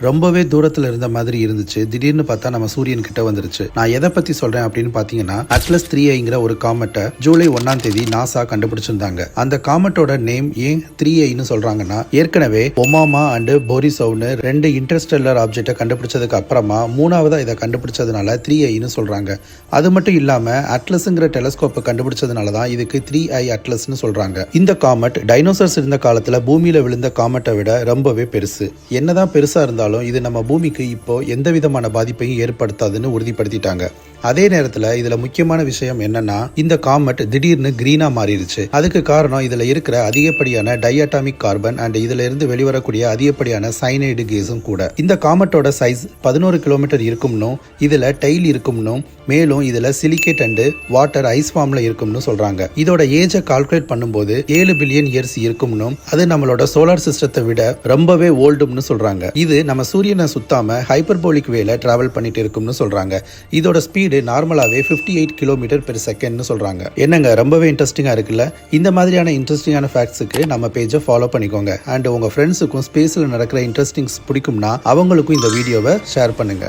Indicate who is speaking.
Speaker 1: ரொம்பவே தூரத்துல இருந்த மாதிரி இருந்துச்சு. திடீர்னு பார்த்தா நம்ம சூரியன் கிட்ட வந்துருச்சு. நான் எதை பத்தி சொல்றேன் அப்படின்னு பாத்தீங்கன்னா, அட்லஸ் 3i ஒரு காமெட்டை ஜூலை 1ஆம் தேதி நாசா கண்டுபிடிச்சிருந்தாங்க. அந்த காமெட்டோட நேம் ஏன் 3iன்னு சொல்றாங்கன்னா, ஏற்கனவே ஒமாமா அண்ட் போரிசோவ்னு 2 இன்டர்ஸ்டெல்லர் ஆப்ஜெக்டை கண்டுபிடிச்சதுக்கு அப்புறமா மூணாவதா இதை கண்டுபிடிச்சதுனால 3iன்னு சொல்றாங்க. அது மட்டும் இல்லாம அட்லஸ்ங்கிற டெலஸ்கோப்பை கண்டுபிடிச்சதுனால தான் இதுக்கு 3i அட்லஸ்னு சொல்றாங்க. இந்த காமெட் டைனோசர்ஸ் இருந்த காலத்துல பூமியில விழுந்த காமெட்டை விட ரொம்பவே பெருசு. என்னதான் பெருசா இருந்தாலும் இது நம்ம பூமிக்கு இப்போ எந்த விதமான பாதிப்பையும் ஏற்படுத்தாதுன்னு உறுதிப்படுத்திட்டாங்க. அதே நேரத்தில் இதுல முக்கியமான விஷயம் என்னன்னா, இந்த காமெட் திடீர்னு கிரீனா மாறிடுச்சு. அதுக்கு காரணம் இதுல இருக்கிற அதிகப்படியான டைஅட்டாமிக் கார்பன் அண்ட் இதுல இருந்து வெளிவரக்கூடிய அதிகப்படியான சைனைடு கேஸும் கூட. இந்த காமெட்டோட சைஸ் 11 கிலோமீட்டர் இருக்கும்னும், இதுல டைல் இருக்கும்னும், மேலும் இதுல சிலிகேட் அண்ட் வாட்டர் ஐஸ் ஃபார்ம்ல இருக்கும்னு சொல்றாங்க. இதோட ஏஜை கால்குலேட் பண்ணும்போது 7 பில்லியன் இயர்ஸ் இருக்கும்னும், அது நம்மளோட சோலார் சிஸ்டத்தை விட ரொம்பவே ஓல்டும்னு சொல்றாங்க. இது நம்ம சூரியனை சுத்தாம ஹைப்பர்போலிக் வேல டிராவல் பண்ணிட்டு இருக்கும்னு சொல்றாங்க. இதோட ஸ்பீடு நார்மலாவே 58 கிலோமீட்டர் பெர் செகண்ட்னு சொல்றாங்க. என்னங்க, ரொம்பவே இன்ட்ரெஸ்டிங்கா இருக்குல்ல? இந்த மாதிரியான இன்ட்ரெஸ்டிங்கான ஃபேக்ட்ஸுக்கு நம்ம பேஜை ஃபாலோ பண்ணிக்கோங்க. அண்ட் உங்க ஃப்ரெண்ட்ஸுக்கும் ஸ்பேஸ்ல நடக்கிற இன்ட்ரெஸ்டிங்ஸ் பிடிக்கும்னா அவங்களுக்கும் இந்த வீடியோவை ஷேர் பண்ணுங்க.